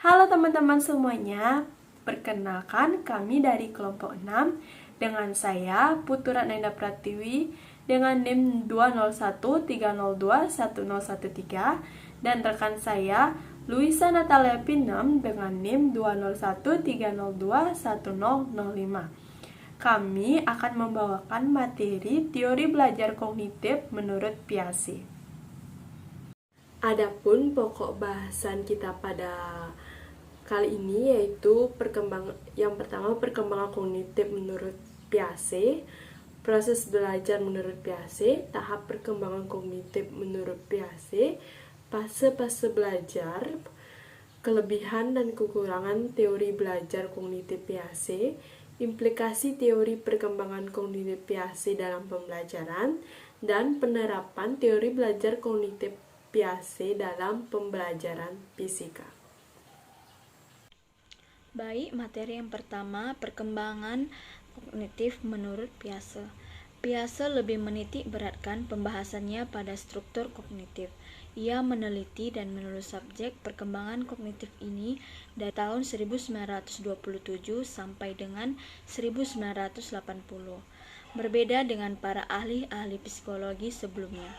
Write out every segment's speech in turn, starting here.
Halo teman-teman semuanya, perkenalkan kami dari kelompok 6 dengan saya Putu Ratnaindah Pratiwi dengan NIM 20130210113 dan rekan saya Luisa Natalia Pinem dengan NIM 201302105. Kami akan membawakan materi teori belajar kognitif menurut Piaget. Adapun pokok bahasan kita pada kali ini yaitu yang pertama perkembangan kognitif menurut Piaget, proses belajar menurut Piaget, tahap perkembangan kognitif menurut Piaget, fase-fase belajar, kelebihan dan kekurangan teori belajar kognitif Piaget, implikasi teori perkembangan kognitif Piaget dalam pembelajaran, dan penerapan teori belajar kognitif Piaget dalam pembelajaran fisika. Baik, materi yang pertama, perkembangan kognitif menurut Piaget. Piaget lebih menitik beratkan pembahasannya pada struktur kognitif. Ia meneliti dan menulis subjek perkembangan kognitif ini dari tahun 1927 sampai dengan 1980. Berbeda dengan para ahli-ahli psikologi sebelumnya.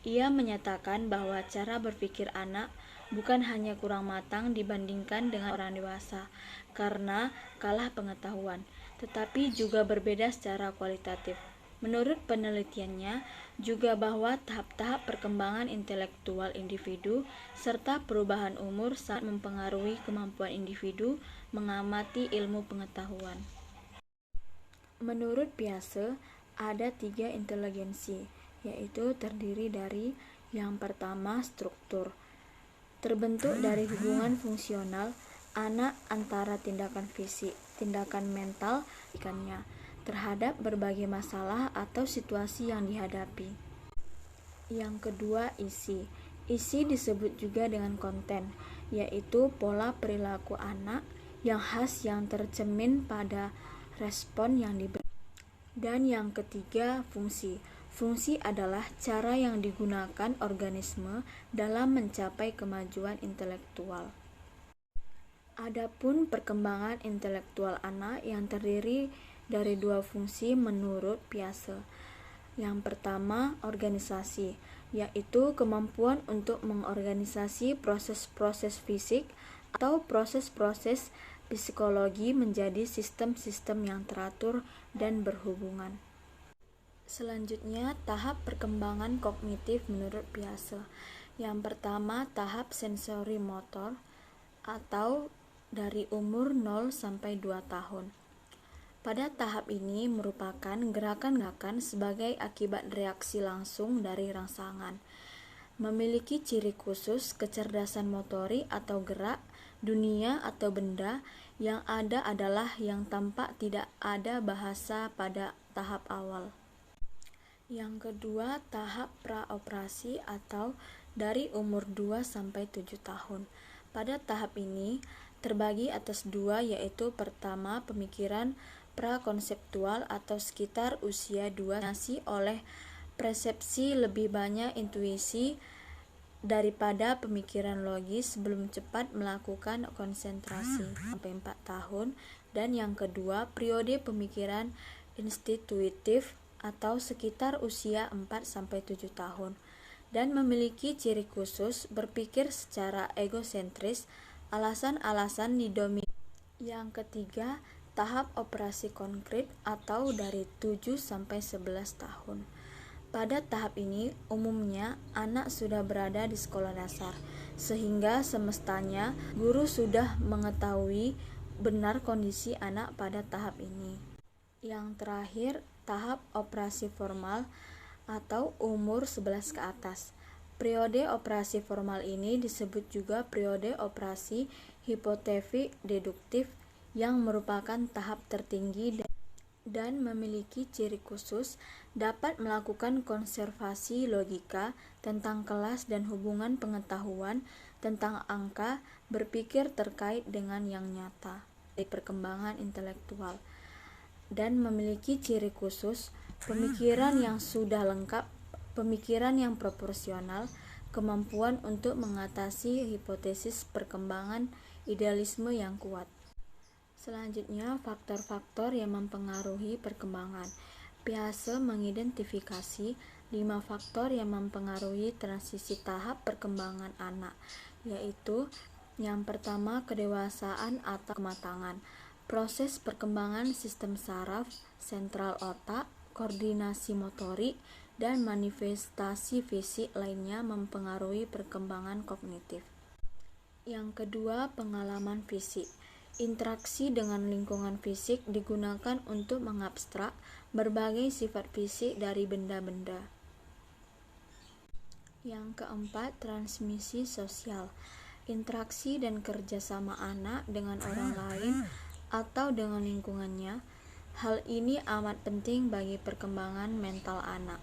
Ia menyatakan bahwa cara berpikir anak bukan hanya kurang matang dibandingkan dengan orang dewasa karena kalah pengetahuan, tetapi juga berbeda secara kualitatif. Menurut penelitiannya juga bahwa tahap-tahap perkembangan intelektual individu serta perubahan umur sangat mempengaruhi kemampuan individu mengamati ilmu pengetahuan. Menurut Piaget, ada 3 inteligensi, yaitu terdiri dari yang pertama struktur, terbentuk dari hubungan fungsional anak antara tindakan fisik, tindakan mental, ikannya terhadap berbagai masalah atau situasi yang dihadapi. Yang kedua, isi. Isi disebut juga dengan konten, yaitu pola perilaku anak yang khas yang tercermin pada respon yang diberi. Dan yang ketiga, fungsi. Fungsi adalah cara yang digunakan organisme dalam mencapai kemajuan intelektual. Adapun perkembangan intelektual anak yang terdiri dari 2 fungsi menurut Piaget. Yang pertama, organisasi, yaitu kemampuan untuk mengorganisasi proses-proses fisik atau proses-proses psikologi menjadi sistem-sistem yang teratur dan berhubungan. Selanjutnya, tahap perkembangan kognitif menurut Piaget. Yang pertama, tahap sensori motor atau dari umur 0 sampai 2 tahun. Pada tahap ini merupakan gerakan-gerakan sebagai akibat reaksi langsung dari rangsangan. Memiliki ciri khusus kecerdasan motorik atau gerak, dunia atau benda yang ada adalah yang tampak tidak ada bahasa pada tahap awal. Yang kedua, tahap praoperasi atau dari umur 2 sampai 7 tahun. Pada tahap ini terbagi atas 2, yaitu pertama pemikiran prakonseptual atau sekitar usia 2 oleh persepsi lebih banyak intuisi daripada pemikiran logis sebelum cepat melakukan konsentrasi sampai 4 tahun. Dan yang kedua, periode pemikiran institutif atau sekitar usia 4 sampai 7 tahun dan memiliki ciri khusus berpikir secara egosentris, alasan-alasan didominasi. Yang ketiga, tahap operasi konkret atau dari 7 sampai 11 tahun. Pada tahap ini, umumnya anak sudah berada di sekolah dasar, sehingga semestanya guru sudah mengetahui benar kondisi anak pada tahap ini. Yang terakhir, tahap operasi formal atau umur 11 ke atas. Periode operasi formal ini disebut juga periode operasi hipotetik deduktif yang merupakan tahap tertinggi dan memiliki ciri khusus dapat melakukan konservasi logika tentang kelas dan hubungan pengetahuan tentang angka, berpikir terkait dengan yang nyata dari perkembangan intelektual, dan memiliki ciri khusus pemikiran yang sudah lengkap, pemikiran yang proporsional, kemampuan untuk mengatasi hipotesis perkembangan idealisme yang kuat. Selanjutnya, faktor-faktor yang mempengaruhi perkembangan. Piaget mengidentifikasi 5 faktor yang mempengaruhi transisi tahap perkembangan anak, yaitu yang pertama, kedewasaan atau kematangan, proses perkembangan sistem saraf, sentral otak, koordinasi motorik, dan manifestasi fisik lainnya mempengaruhi perkembangan kognitif. Yang kedua, pengalaman fisik. Interaksi dengan lingkungan fisik digunakan untuk mengabstrak berbagai sifat fisik dari benda-benda. Yang keempat, transmisi sosial. Interaksi dan kerjasama anak dengan orang lain atau dengan lingkungannya. Hal ini amat penting bagi perkembangan mental anak.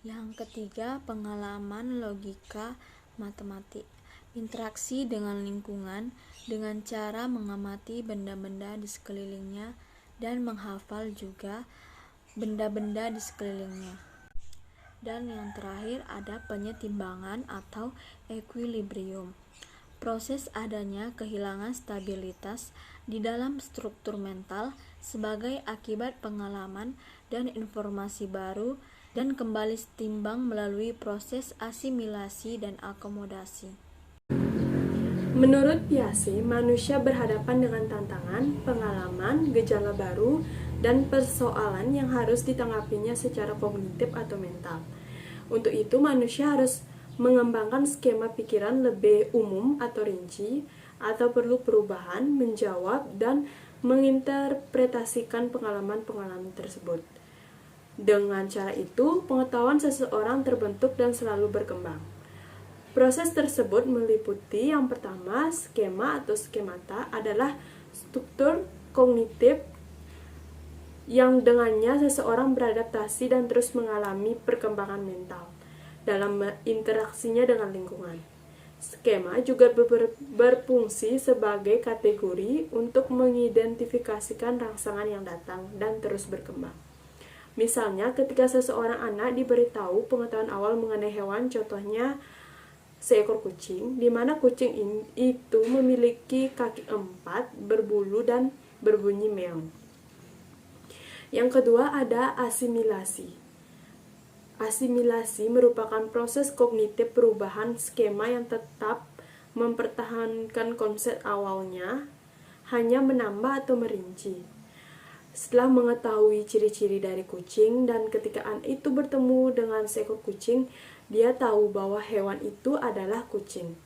Yang ketiga, pengalaman logika matematik. Interaksi dengan lingkungan dengan cara mengamati benda-benda di sekelilingnya dan menghafal juga benda-benda di sekelilingnya. Dan yang terakhir ada penyetimbangan atau equilibrium. Proses adanya kehilangan stabilitas di dalam struktur mental sebagai akibat pengalaman dan informasi baru dan kembali setimbang melalui proses asimilasi dan akomodasi. Menurut Piaget, manusia berhadapan dengan tantangan, pengalaman, gejala baru, dan persoalan yang harus ditanggapinya secara kognitif atau mental. Untuk itu, manusia harus mengembangkan skema pikiran lebih umum atau rinci, atau perlu perubahan, menjawab, dan menginterpretasikan pengalaman-pengalaman tersebut. Dengan cara itu, pengetahuan seseorang terbentuk dan selalu berkembang. Proses tersebut meliputi yang pertama, skema atau skemata adalah struktur kognitif yang dengannya seseorang beradaptasi dan terus mengalami perkembangan mental dalam interaksinya dengan lingkungan. Skema juga berfungsi sebagai kategori untuk mengidentifikasikan rangsangan yang datang dan terus berkembang. Misalnya, ketika seseorang anak diberitahu pengetahuan awal mengenai hewan, contohnya seekor kucing, di mana kucing itu memiliki kaki 4, berbulu, dan berbunyi meong. Yang kedua ada asimilasi. Asimilasi merupakan proses kognitif perubahan skema yang tetap mempertahankan konsep awalnya, hanya menambah atau merinci. Setelah mengetahui ciri-ciri dari kucing dan ketika anak itu bertemu dengan seekor kucing, dia tahu bahwa hewan itu adalah kucing.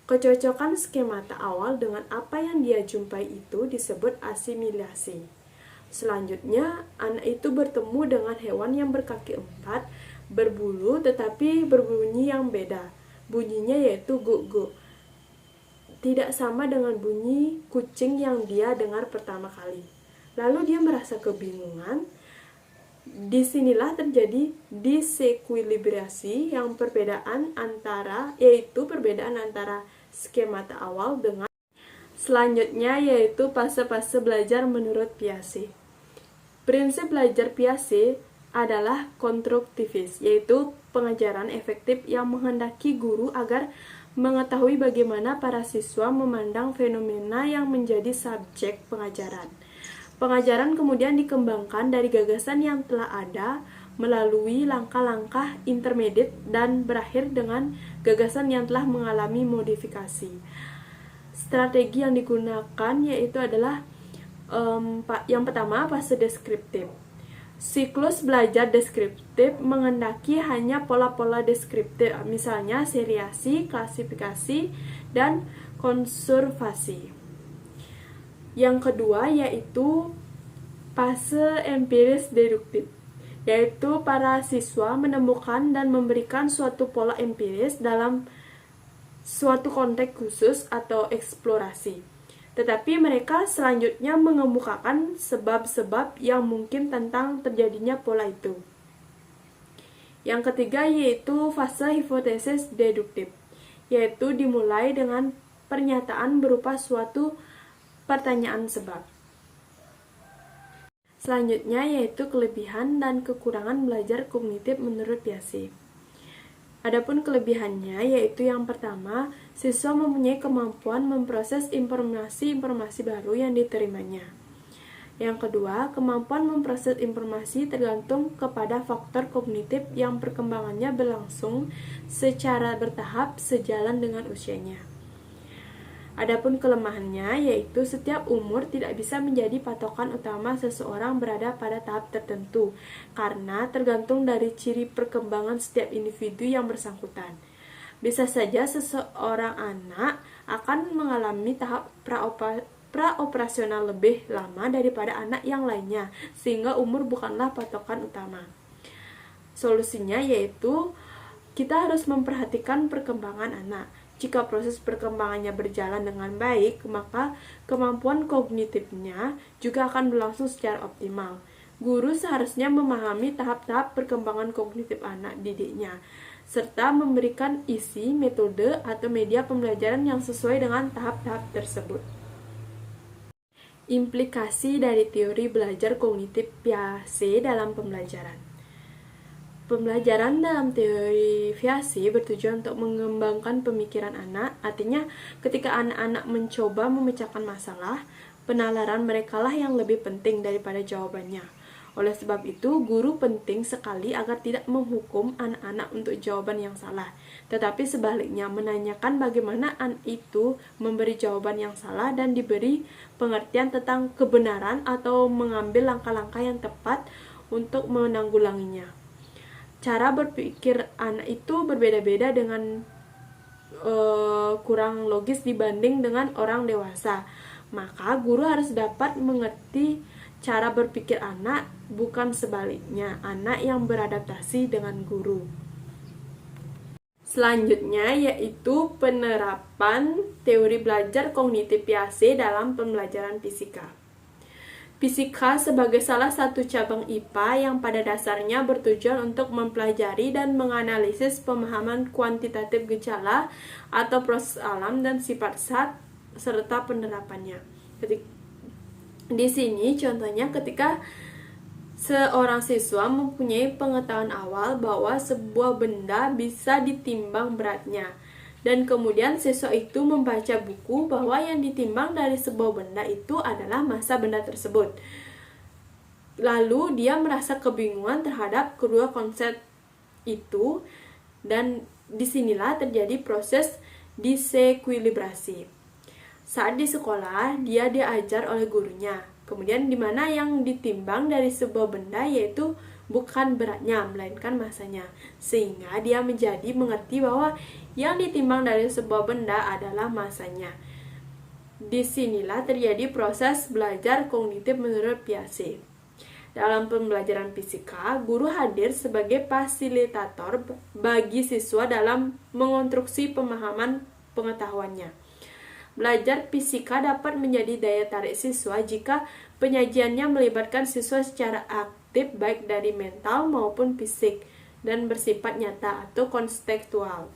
Kecocokan skemata awal dengan apa yang dia jumpai itu disebut asimilasi. Selanjutnya, anak itu bertemu dengan hewan yang berkaki 4, berbulu tetapi berbunyi yang beda. Bunyinya yaitu guk-guk. Tidak sama dengan bunyi kucing yang dia dengar pertama kali. Lalu dia merasa kebingungan. Disinilah terjadi disekwilibrasi yaitu perbedaan antara skemata awal dengan selanjutnya, yaitu fase-fase belajar menurut Piaget. Prinsip belajar Piaget adalah konstruktivis, yaitu pengajaran efektif yang menghendaki guru agar mengetahui bagaimana para siswa memandang fenomena yang menjadi subjek pengajaran. Pengajaran kemudian dikembangkan dari gagasan yang telah ada melalui langkah-langkah intermediate dan berakhir dengan gagasan yang telah mengalami modifikasi. Strategi yang digunakan yaitu adalah yang pertama, fase deskriptif. Siklus belajar deskriptif menghendaki hanya pola-pola deskriptif, misalnya seriasi, klasifikasi, dan konservasi. Yang kedua yaitu fase empiris deduktif, yaitu para siswa menemukan dan memberikan suatu pola empiris dalam suatu konteks khusus atau eksplorasi. Tetapi mereka selanjutnya mengemukakan sebab-sebab yang mungkin tentang terjadinya pola itu. Yang ketiga yaitu fase hipotesis deduktif, yaitu dimulai dengan pernyataan berupa suatu pertanyaan sebab. Selanjutnya yaitu kelebihan dan kekurangan belajar kognitif menurut Piaget. Adapun kelebihannya yaitu yang pertama, siswa mempunyai kemampuan memproses informasi-informasi baru yang diterimanya. Yang kedua, kemampuan memproses informasi tergantung kepada faktor kognitif yang perkembangannya berlangsung secara bertahap sejalan dengan usianya. Adapun kelemahannya yaitu setiap umur tidak bisa menjadi patokan utama seseorang berada pada tahap tertentu karena tergantung dari ciri perkembangan setiap individu yang bersangkutan. Bisa saja seseorang anak akan mengalami tahap praoperasional lebih lama daripada anak yang lainnya, sehingga umur bukanlah patokan utama. Solusinya yaitu kita harus memperhatikan perkembangan anak. Jika proses perkembangannya berjalan dengan baik, maka kemampuan kognitifnya juga akan berlangsung secara optimal. Guru seharusnya memahami tahap-tahap perkembangan kognitif anak didiknya, serta memberikan isi, metode, atau media pembelajaran yang sesuai dengan tahap-tahap tersebut. Implikasi dari teori belajar kognitif Piaget dalam pembelajaran. Pembelajaran dalam teori Piaget bertujuan untuk mengembangkan pemikiran anak. Artinya, ketika anak-anak mencoba memecahkan masalah, penalaran merekalah yang lebih penting daripada jawabannya. Oleh sebab itu, guru penting sekali agar tidak menghukum anak-anak untuk jawaban yang salah, tetapi sebaliknya menanyakan bagaimana anak itu memberi jawaban yang salah dan diberi pengertian tentang kebenaran atau mengambil langkah-langkah yang tepat untuk menanggulanginya. Cara berpikir anak itu berbeda-beda dengan kurang logis dibanding dengan orang dewasa. Maka guru harus dapat mengerti cara berpikir anak, bukan sebaliknya, anak yang beradaptasi dengan guru. Selanjutnya yaitu penerapan teori belajar kognitif Piaget dalam pembelajaran fisika. Fisika sebagai salah satu cabang IPA yang pada dasarnya bertujuan untuk mempelajari dan menganalisis pemahaman kuantitatif gejala atau proses alam dan sifat zat serta penerapannya. Di sini contohnya ketika seorang siswa mempunyai pengetahuan awal bahwa sebuah benda bisa ditimbang beratnya. Dan kemudian siswa itu membaca buku bahwa yang ditimbang dari sebuah benda itu adalah massa benda tersebut. Lalu dia merasa kebingungan terhadap kedua konsep itu, dan disinilah terjadi proses disekuilibrasi. Saat di sekolah, dia diajar oleh gurunya. Kemudian di mana yang ditimbang dari sebuah benda yaitu bukan beratnya, melainkan massanya. Sehingga dia menjadi mengerti bahwa yang ditimbang dari sebuah benda adalah massanya. Disinilah terjadi proses belajar kognitif menurut Piaget. Dalam pembelajaran fisika, guru hadir sebagai fasilitator bagi siswa dalam mengonstruksi pemahaman pengetahuannya. Belajar fisika dapat menjadi daya tarik siswa jika penyajiannya melibatkan siswa secara aktif baik dari mental maupun fisik dan bersifat nyata atau konstekstual.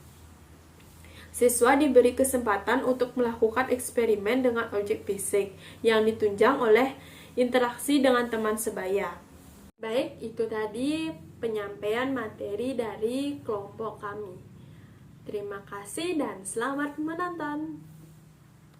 Siswa diberi kesempatan untuk melakukan eksperimen dengan objek fisik yang ditunjang oleh interaksi dengan teman sebaya. Baik, itu tadi penyampaian materi dari kelompok kami. Terima kasih dan selamat menonton.